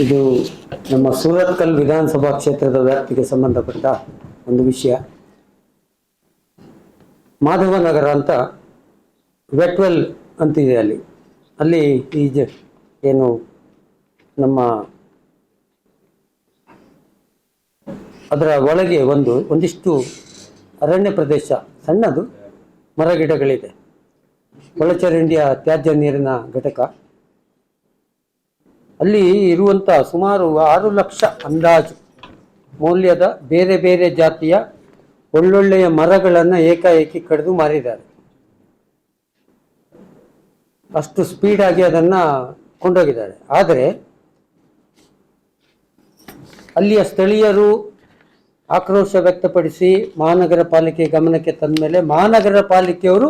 ಇದು ನಮ್ಮ ಸೂರತ್ಕಲ್ ವಿಧಾನಸಭಾ ಕ್ಷೇತ್ರದ ವ್ಯಾಪ್ತಿಗೆ ಸಂಬಂಧಪಟ್ಟ ಒಂದು ವಿಷಯ. ಮಾಧವನಗರ ಅಂತ ವೆಟ್ವೆಲ್ ಅಂತಿದೆ ಅಲ್ಲಿ ಏನು ನಮ್ಮ ಅದರ ಒಳಗೆ ಒಂದಿಷ್ಟು ಅರಣ್ಯ ಪ್ರದೇಶ, ಸಣ್ಣದು ಮರಗಿಡಗಳಿದೆ. ಒಳಚರಂಡಿಯ ತ್ಯಾಜ್ಯ ನೀರಿನ ಘಟಕ ಅಲ್ಲಿ ಇರುವಂಥ ಸುಮಾರು 6 ಲಕ್ಷ ಅಂದಾಜು ಮೌಲ್ಯದ ಬೇರೆ ಬೇರೆ ಜಾತಿಯ ಒಳ್ಳೊಳ್ಳೆಯ ಮರಗಳನ್ನು ಏಕಾಏಕಿ ಕಡಿದು ಮಾರಿದ್ದಾರೆ. ಅಷ್ಟು ಸ್ಪೀಡಾಗಿ ಅದನ್ನು ಕೊಂಡೋಗಿದ್ದಾರೆ. ಆದರೆ ಅಲ್ಲಿಯ ಸ್ಥಳೀಯರು ಆಕ್ರೋಶ ವ್ಯಕ್ತಪಡಿಸಿ ಮಹಾನಗರ ಪಾಲಿಕೆ ಗಮನಕ್ಕೆ ತಂದ ಮೇಲೆ ಮಹಾನಗರ ಪಾಲಿಕೆಯವರು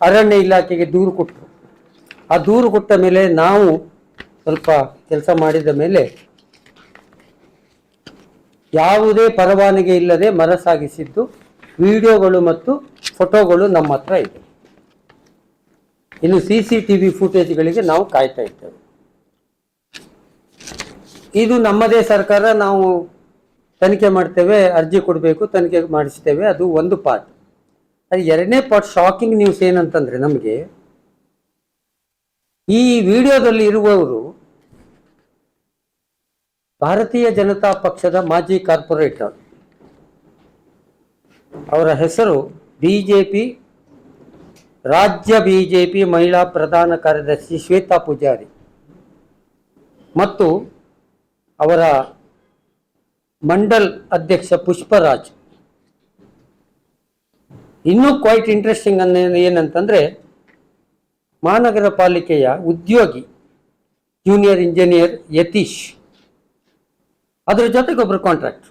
ಅರಣ್ಯ ಇಲಾಖೆಗೆ ದೂರು ಕೊಟ್ಟರು. ಆ ದೂರು ಕೊಟ್ಟ ಮೇಲೆ ನಾವು ಸ್ವಲ್ಪ ಕೆಲಸ ಮಾಡಿದ ಮೇಲೆ ಯಾವುದೇ ಪರವಾನಗಿ ಇಲ್ಲದೆ ಮರ ಸಾಗಿಸಿದ್ದು ವಿಡಿಯೋಗಳು ಮತ್ತು ಫೋಟೋಗಳು ನಮ್ಮ ಹತ್ರ ಇದೆ. ಇನ್ನು CCTV ಫುಟೇಜ್ಗಳಿಗೆ ನಾವು ಕಾಯ್ತಾ ಇದ್ದೇವೆ. ಇದು ನಮ್ಮದೇ ಸರ್ಕಾರ, ನಾವು ತನಿಖೆ ಮಾಡ್ತೇವೆ, ಅರ್ಜಿ ಕೊಡಬೇಕು, ತನಿಖೆ ಮಾಡಿಸ್ತೇವೆ. ಅದು ಒಂದು ಪಾರ್ಟ್. ಅದು ಎರಡನೇ ಪಾರ್ಟ್ ಶಾಕಿಂಗ್ ನ್ಯೂಸ್ ಏನಂತಂದ್ರೆ, ನಮಗೆ ಈ ವಿಡಿಯೋದಲ್ಲಿ ಇರುವವರು ಭಾರತೀಯ ಜನತಾ ಪಕ್ಷದ ಮಾಜಿ ಕಾರ್ಪೊರೇಟರ್. ಅವರ ಹೆಸರು ರಾಜ್ಯ ಬಿಜೆಪಿ ಮಹಿಳಾ ಪ್ರಧಾನ ಕಾರ್ಯದರ್ಶಿ ಶ್ವೇತಾ ಪೂಜಾರಿ ಮತ್ತು ಅವರ ಮಂಡಲ್ ಅಧ್ಯಕ್ಷ ಪುಷ್ಪರಾಜ್. ಇನ್ನೂ ಕ್ವೈಟ್ ಇಂಟ್ರೆಸ್ಟಿಂಗ್ ಏನಂತಂದ್ರೆ, ಮಹಾನಗರ ಪಾಲಿಕೆಯ ಉದ್ಯೋಗಿ ಜೂನಿಯರ್ ಇಂಜಿನಿಯರ್ ಯತೀಶ್, ಅದರ ಜೊತೆಗೆ ಒಬ್ಬರು ಕಾಂಟ್ರಾಕ್ಟ್.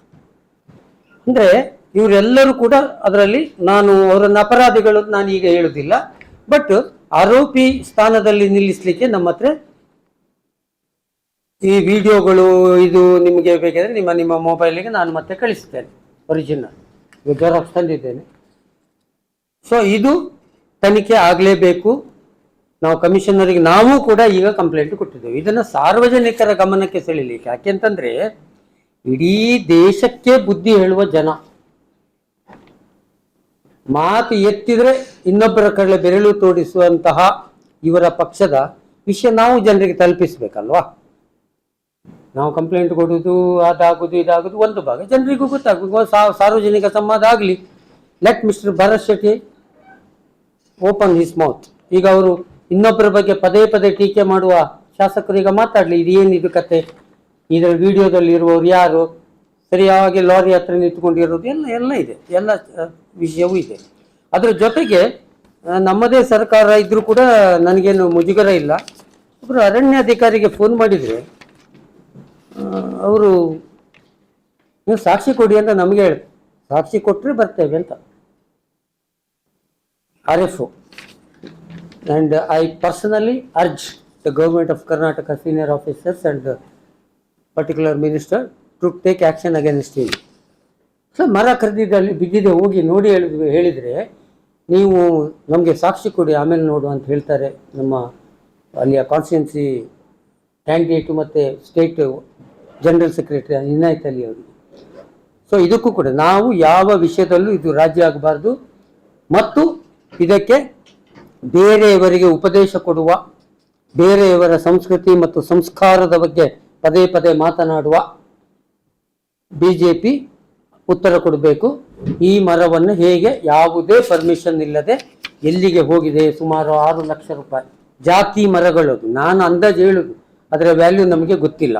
ಅಂದರೆ ಇವರೆಲ್ಲರೂ ಕೂಡ ಅದರಲ್ಲಿ, ನಾನು ಅವರನ್ನು ಅಪರಾಧಿಗಳು ನಾನು ಈಗ ಹೇಳುವುದಿಲ್ಲ, ಬಟ್ ಆರೋಪಿ ಸ್ಥಾನದಲ್ಲಿ ನಿಲ್ಲಿಸಲಿಕ್ಕೆ ನಮ್ಮ ಹತ್ರ ಈ ವಿಡಿಯೋಗಳು, ಇದು ನಿಮಗೆ ಬೇಕಾದರೆ ನಿಮ್ಮ ಮೊಬೈಲಿಗೆ ನಾನು ಮತ್ತೆ ಕಳಿಸ್ತೇನೆ, ಒರಿಜಿನಲ್ ಜೆರಾಕ್ಸ್ ತಂದಿದ್ದೇನೆ. ಸೊ ಇದು ತನಿಖೆ ಆಗಲೇಬೇಕು. ನಾವು ಕಮಿಷನರಿಗೆ ನಾವು ಕೂಡ ಈಗ ಕಂಪ್ಲೇಂಟ್ ಕೊಟ್ಟಿದ್ದೇವೆ. ಇದನ್ನು ಸಾರ್ವಜನಿಕರ ಗಮನಕ್ಕೆ ಸೆಳೀಲಿಕ್ಕೆ. ಯಾಕೆಂತಂದ್ರೆ ಇಡೀ ದೇಶಕ್ಕೆ ಬುದ್ಧಿ ಹೇಳುವ ಜನ, ಮಾತು ಎತ್ತಿದ್ರೆ ಇನ್ನೊಬ್ಬರ ಕಡೆ ಬೆರಳು ತೋರಿಸುವಂತಹ ಇವರ ಪಕ್ಷದ ವಿಷಯ ನಾವು ಜನರಿಗೆ ತಲುಪಿಸ್ಬೇಕಲ್ವಾ. ನಾವು ಕಂಪ್ಲೇಂಟ್ ಕೊಡುವುದು, ಅದಾಗುದು ಇದಾಗುದು ಒಂದು ಭಾಗ, ಜನರಿಗೂ ಗೊತ್ತಾಗಬೇಕು, ಸಾರ್ವಜನಿಕ ಸಂವಾದ ಆಗಲಿ. Let mister Bharat Shetty open his mouth. ಈಗ ಅವರು ಇನ್ನೊಬ್ಬರ ಬಗ್ಗೆ ಪದೇ ಪದೇ ಟೀಕೆ ಮಾಡುವ ಶಾಸಕರು ಈಗ ಮಾತಾಡಲಿ. ಇದೇನಿದು ಕತೆ, ಇದರ ವಿಡಿಯೋದಲ್ಲಿ ಇರುವವರು ಯಾರು, ಸರಿಯಾಗಿ ಲಾರಿ ಹತ್ರ ನಿಂತ್ಕೊಂಡಿರೋದು ಎಲ್ಲ ಇದೆ, ಎಲ್ಲ ವಿಷಯವೂ ಇದೆ. ಅದರ ಜೊತೆಗೆ ನಮ್ಮದೇ ಸರ್ಕಾರ ಇದ್ರೂ ಕೂಡ ನನಗೇನು ಮುಜುಗರ ಇಲ್ಲ. ಒಬ್ಬರು ಅರಣ್ಯಾಧಿಕಾರಿಗೆ ಫೋನ್ ಮಾಡಿದರೆ ಅವರು ನೀವು ಸಾಕ್ಷಿ ಕೊಡಿ ಅಂತ ನಮಗೆ ಹೇಳಿ, ಸಾಕ್ಷಿ ಕೊಟ್ಟರೆ ಬರ್ತೇವೆ ಅಂತ. RFO. And I personally urge the government of Karnataka senior officers and the particular minister to take action against him. So ಮರ ಖರೀದಿದಲ್ಲಿ ಬಿದ್ದಿದೆ, ಹೋಗಿ ನೋಡಿ ಹೇಳಿದರೆ ನೀವು ನಮಗೆ ಸಾಕ್ಷಿ ಕೊಡಿ, ಆಮೇಲೆ ನೋಡು ಅಂತ ಹೇಳ್ತಾರೆ ನಮ್ಮ ಅಲ್ಲಿಯ ಕಾನ್ಸ್ಟಿಟ್ಯೂನ್ಸಿ ಕ್ಯಾಂಡಿಡೇಟು ಮತ್ತು state general secretary Inayat Ali ಅವರಿಗೆ. ಸೊ ಇದಕ್ಕೂ ಕೂಡ ನಾವು ಯಾವ ವಿಷಯದಲ್ಲೂ ಇದು ರಾಜ್ಯ ಆಗಬಾರ್ದು, ಮತ್ತು ಇದಕ್ಕೆ ಬೇರೆಯವರಿಗೆ ಉಪದೇಶ ಕೊಡುವ, ಬೇರೆಯವರ ಸಂಸ್ಕೃತಿ ಮತ್ತು ಸಂಸ್ಕಾರದ ಬಗ್ಗೆ ಪದೇ ಪದೇ ಮಾತನಾಡುವ BJP ಉತ್ತರ ಕೊಡಬೇಕು. ಈ ಮರವನ್ನು ಹೇಗೆ ಯಾವುದೇ ಪರ್ಮಿಷನ್ ಇಲ್ಲದೆ ಎಲ್ಲಿಗೆ ಹೋಗಿದೆ, ಸುಮಾರು 6 ಲಕ್ಷ ರೂಪಾಯಿ ಜಾತಿ ಮರಗಳದು, ನಾನು ಅಂದಾಜು ಹೇಳುದು, ಅದರ ವ್ಯಾಲ್ಯೂ ನಮಗೆ ಗೊತ್ತಿಲ್ಲ.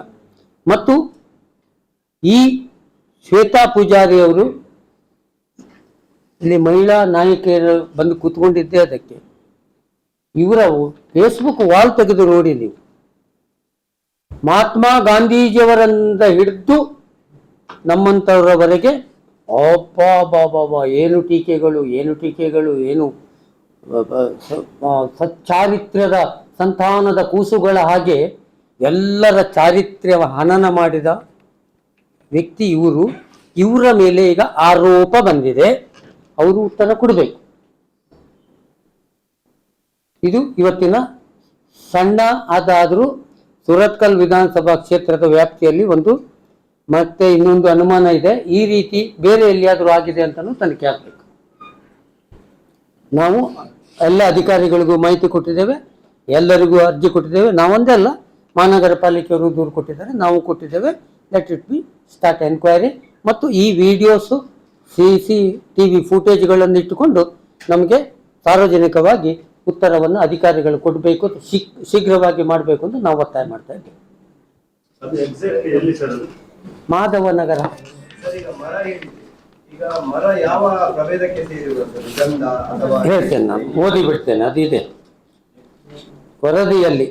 ಮತ್ತು ಈ ಶ್ವೇತಾ ಪೂಜಾರಿ ಅವರು ಇಲ್ಲಿ ಮಹಿಳಾ ನಾಯಕಿಯರು ಬಂದು ಕೂತ್ಕೊಂಡಿದ್ದೇ ಅದಕ್ಕೆ. ಇವರ ಫೇಸ್ಬುಕ್ ವಾಲ್ ತೆಗೆದು ನೋಡಿ ನೀವು, ಮಹಾತ್ಮ ಗಾಂಧೀಜಿಯವರಿಂದ ಹಿಡಿದು ನಮ್ಮಂಥವರವರೆಗೆ ಬಾಬಾ ಏನು ಟೀಕೆಗಳು, ಏನು ಸಚ್ಚಾರಿತ್ರ್ಯದ ಸಂತಾನದ ಕೂಸುಗಳ ಹಾಗೆ ಎಲ್ಲರ ಚಾರಿತ್ರ್ಯ ಹನನ ಮಾಡಿದ ವ್ಯಕ್ತಿ ಇವರು. ಇವರ ಮೇಲೆ ಈಗ ಆರೋಪ ಬಂದಿದೆ, ಅವರು ಉತ್ತರ ಕೊಡಬೇಕು. ಇದು ಇವತ್ತಿನ ಸಣ್ಣ ಆದಾದರೂ ಸುರತ್ಕಲ್ ವಿಧಾನಸಭಾ ಕ್ಷೇತ್ರದ ವ್ಯಾಪ್ತಿಯಲ್ಲಿ ಒಂದು ಮತ್ತೆ ಇನ್ನೊಂದು ಅನುಮಾನ ಇದೆ. ಈ ರೀತಿ ಬೇರೆ ಎಲ್ಲಿಯಾದರೂ ಆಗಿದೆ ಅಂತಲೂ ತನಿಖೆ ಆಗಬೇಕು. ನಾವು ಎಲ್ಲ ಅಧಿಕಾರಿಗಳಿಗೂ ಮಾಹಿತಿ ಕೊಟ್ಟಿದ್ದೇವೆ, ಎಲ್ಲರಿಗೂ ಅರ್ಜಿ ಕೊಟ್ಟಿದ್ದೇವೆ. ನಾವೊಂದೇ ಅಲ್ಲ, ಮಹಾನಗರ ಪಾಲಿಕೆಯವರು ದೂರು ಕೊಟ್ಟಿದ್ದಾರೆ, ನಾವು ಕೊಟ್ಟಿದ್ದೇವೆ. Let it be start enquiry. ಮತ್ತು ಈ ವಿಡಿಯೋಸು CCTV ಫುಟೇಜ್ಗಳನ್ನು ಇಟ್ಟುಕೊಂಡು ನಮಗೆ ಸಾರ್ವಜನಿಕವಾಗಿ ಉತ್ತರವನ್ನು ಅಧಿಕಾರಿಗಳು ಕೊಡಬೇಕು, ಶೀಘ್ರವಾಗಿ ಮಾಡಬೇಕು ಅಂತ ನಾವು ಒತ್ತಾಯ ಮಾಡ್ತಾ ಇದ್ದೇವೆ. ಮಾಧವನಗರ. ಹೇಳ್ತೇನೆ, ನಾನು ಓದಿ ಬಿಡ್ತೇನೆ. ಅದಿದೆ ವರದಿಯಲ್ಲಿ.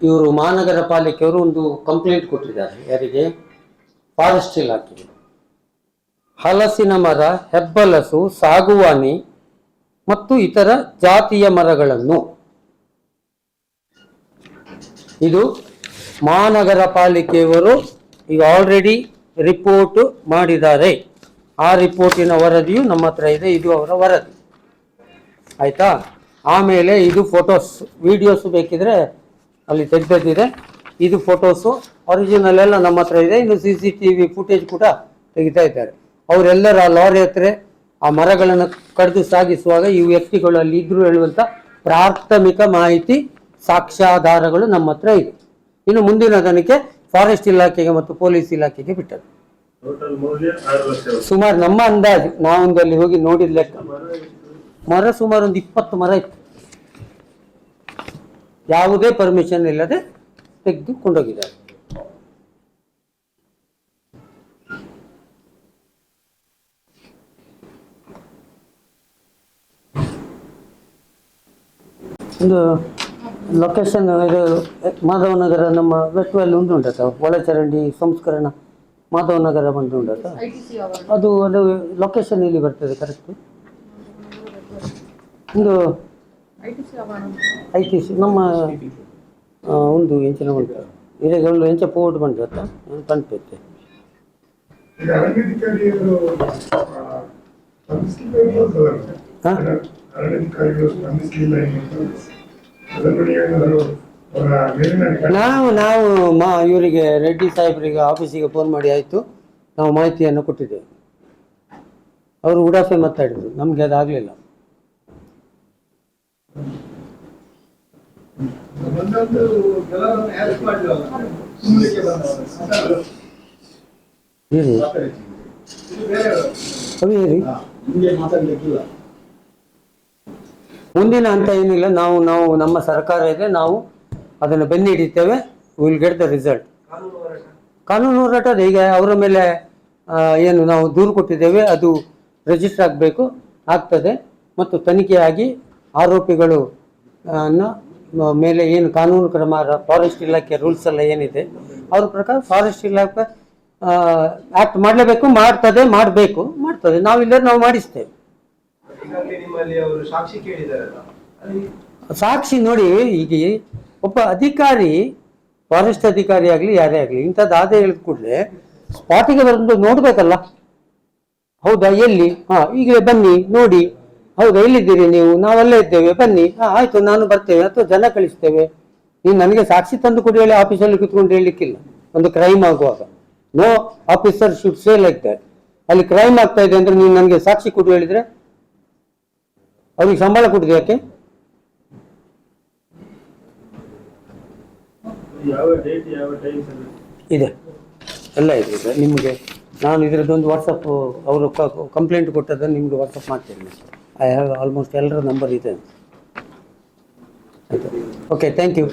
ಇವರು ಮಹಾನಗರ ಪಾಲಿಕೆಯವರು ಒಂದು ಕಂಪ್ಲೇಂಟ್ ಕೊಟ್ಟಿದ್ದಾರೆ. ಯಾರಿಗೆ? ಫಾರೆಸ್ಟ್ ಇಲಾಖೆಗೆ. ಹಲಸಿನ ಮರ, ಹೆಬ್ಬಲಸು, ಸಾಗುವಾನಿ ಮತ್ತು ಇತರ ಜಾತಿಯ ಮರಗಳನ್ನು ಇದು ಮಹಾನಗರ ಪಾಲಿಕೆಯವರು ಈಗ ಆಲ್ರೆಡಿ ರಿಪೋರ್ಟ್ ಮಾಡಿದ್ದಾರೆ. ಆ ರಿಪೋರ್ಟಿನ ವರದಿಯು ನಮ್ಮ ಹತ್ರ ಇದೆ. ಇದು ಅವರ ವರದಿ, ಆಯ್ತಾ? ಆಮೇಲೆ ಇದು ಫೋಟೋಸ್, ವಿಡಿಯೋಸ್ ಬೇಕಿದ್ರೆ ಅಲ್ಲಿ ತೆಗೆದಿದೆ. ಇದು ಫೋಟೋಸು ಒರಿಜಿನಲ್ ಎಲ್ಲ ನಮ್ಮ ಹತ್ರ ಇದೆ. ಇನ್ನು CCTV ಫುಟೇಜ್ ಕೂಡ ತೆಗಿತಾ ಇದ್ದಾರೆ. ಅವರೆಲ್ಲರ ಲಾರಿ ಹತ್ರ ಆ ಮರಗಳನ್ನು ಕಡಿದು ಸಾಗಿಸುವಾಗ ಈ ವ್ಯಕ್ತಿಗಳು ಅಲ್ಲಿ ಇದ್ರು ಹೇಳುವಂಥ ಪ್ರಾಥಮಿಕ ಮಾಹಿತಿ, ಸಾಕ್ಷ್ಯಾಧಾರಗಳು ನಮ್ಮ ಹತ್ರ ಇದೆ. ಇನ್ನು ಮುಂದಿನ ತನಿಖೆ ಫಾರೆಸ್ಟ್ ಇಲಾಖೆಗೆ ಮತ್ತು ಪೊಲೀಸ್ ಇಲಾಖೆಗೆ ಬಿಟ್ಟದ್ದು. ಸುಮಾರು ನಮ್ಮ ಅಂದಾಜು, ನಾವೊಂದು ಅಲ್ಲಿ ಹೋಗಿ ನೋಡಿದ ಲೆಕ್ಕ ಮರ ಸುಮಾರು ಒಂದು 20 ಮರ ಇತ್ತು. ಯಾವುದೇ ಪರ್ಮಿಷನ್ ಇಲ್ಲದೆ ತೆಗೆದು ಕೊಂಡೋಗಿದ್ದಾರೆ. ಒಂದು ಲೊಕೇಶನ್ ಇದು ಮಾಧವನಗರ, ನಮ್ಮ ವೆಟ್ವಲ್ಲಿ ಒಂದು ಉಂಟತ್ತ, ಒಳಚರಂಡಿ ಸಂಸ್ಕರಣ ಮಾಧವನಗರ ಬಂದು ಉಂಟತ್ತ. ಅದು ಲೊಕೇಶನ್ ಇಲ್ಲಿ ಬರ್ತದೆ ಕರೆಕ್ಟ್. ಒಂದು ITC ನಮ್ಮ ಒಂದು ಎಂಚಿನ ಉಂಟು ಇದಕ್ಕೆ ಒಂದು ಎಂಚ ಪೋರ್ಟ್ ಬಂದತ್ತ ಪಂಪೈತೆ. ನಾವು ಇವರಿಗೆ ರೆಡ್ಡಿ ಸಾಹೇಬರಿಗೆ ಆಫೀಸಿಗೆ ಫೋನ್ ಮಾಡಿ ಆಯಿತು, ನಾವು ಮಾಹಿತಿಯನ್ನು ಕೊಟ್ಟಿದ್ದೇವೆ. ಅವರು ಉಡಾಫೆ ಮಾತಾಡಿದ್ರು, ನಮಗೆ ಅದಾಗಲಿಲ್ಲ. ಮುಂದಿನ ಹಂತ ಏನಿಲ್ಲ, ನಾವು ನಮ್ಮ ಸರ್ಕಾರ ಇದೆ, ನಾವು ಅದನ್ನು ಬೆನ್ನು ಹಿಡಿತೇವೆ. Will get the result. ಕಾನೂನು ಹೋರಾಟ ಈಗ ಅವರ ಮೇಲೆ ಏನು ನಾವು ದೂರು ಕೊಟ್ಟಿದ್ದೇವೆ ಅದು ರಿಜಿಸ್ಟರ್ ಆಗಬೇಕು, ಆಗ್ತದೆ. ಮತ್ತು ತನಿಖೆಯಾಗಿ ಆರೋಪಿಗಳು ಮೇಲೆ ಏನು ಕಾನೂನು ಕ್ರಮ, ಫಾರೆಸ್ಟ್ ಇಲಾಖೆ ರೂಲ್ಸ್ ಎಲ್ಲ ಏನಿದೆ ಅವ್ರ ಪ್ರಕಾರ ಫಾರೆಸ್ಟ್ ಇಲಾಖೆ ಆಕ್ಟ್ ಮಾಡಲೇಬೇಕು, ಮಾಡಬೇಕು. ನಾವಿಲ್ಲದ್ರೆ ನಾವು ಮಾಡಿಸ್ತೇವೆ. ಸಾಕ್ಷಿ ನೋಡಿ, ಈಗ ಒಬ್ಬ ಅಧಿಕಾರಿ, ಫಾರೆಸ್ಟ್ ಅಧಿಕಾರಿ ಆಗಲಿ ಯಾರೇ ಆಗಲಿ, ಇಂಥದ್ದಾದೇ ಹೇಳಿದ ಕೂಡಲೇ ಸ್ಪಾಟಿಗೆ ಬಂದು ನೋಡ್ಬೇಕಲ್ಲ. ಹೌದಾ, ಎಲ್ಲಿ? ಈಗಲೇ ಬನ್ನಿ ನೋಡಿ. ಹೌದಾ, ಎಲ್ಲಿದ್ದೀರಿ ನೀವು? ನಾವಲ್ಲೇ ಇದ್ದೇವೆ, ಬನ್ನಿ. ಆಯ್ತು, ನಾನು ಬರ್ತೇವೆ, ಅಥವಾ ಜನ ಕಳಿಸ್ತೇವೆ. ನೀನು ನನಗೆ ಸಾಕ್ಷಿ ತಂದು ಕೊಡಿ ಹೇಳಿ ಆಫೀಸಲ್ಲಿ ಕುತ್ಕೊಂಡು ಹೇಳಲಿಕ್ಕಿಲ್ಲ. ಒಂದು ಕ್ರೈಮ್ ಆಗುವಾಗ no officer should say like that. ಅಲ್ಲಿ ಕ್ರೈಮ್ ಆಗ್ತಾ ಇದೆ ಅಂದ್ರೆ ನೀನು ನನಗೆ ಸಾಕ್ಷಿ ಕೊಡು ಹೇಳಿದ್ರೆ ಅವ್ರಿಗೆ ಸಂಬಳ ಕೊಟ್ಟಿದೆ ಯಾಕೆ? ಇದೆ, ಎಲ್ಲ ಇದೆ ನಿಮಗೆ. ನಾನು ಇದರದ್ದೊಂದು ವಾಟ್ಸಪ್, ಅವರು ಕಂಪ್ಲೇಂಟ್ ಕೊಟ್ಟದ್ದನ್ನು ನಿಮ್ಗೆ ವಾಟ್ಸಪ್ ಮಾಡ್ತೇನೆ. ಐ ಹ್ಯಾವ್ ಆಲ್ಮೋಸ್ಟ್ ಎಲ್ಲರ ನಂಬರ್ ಇದೆ. Okay, thank you.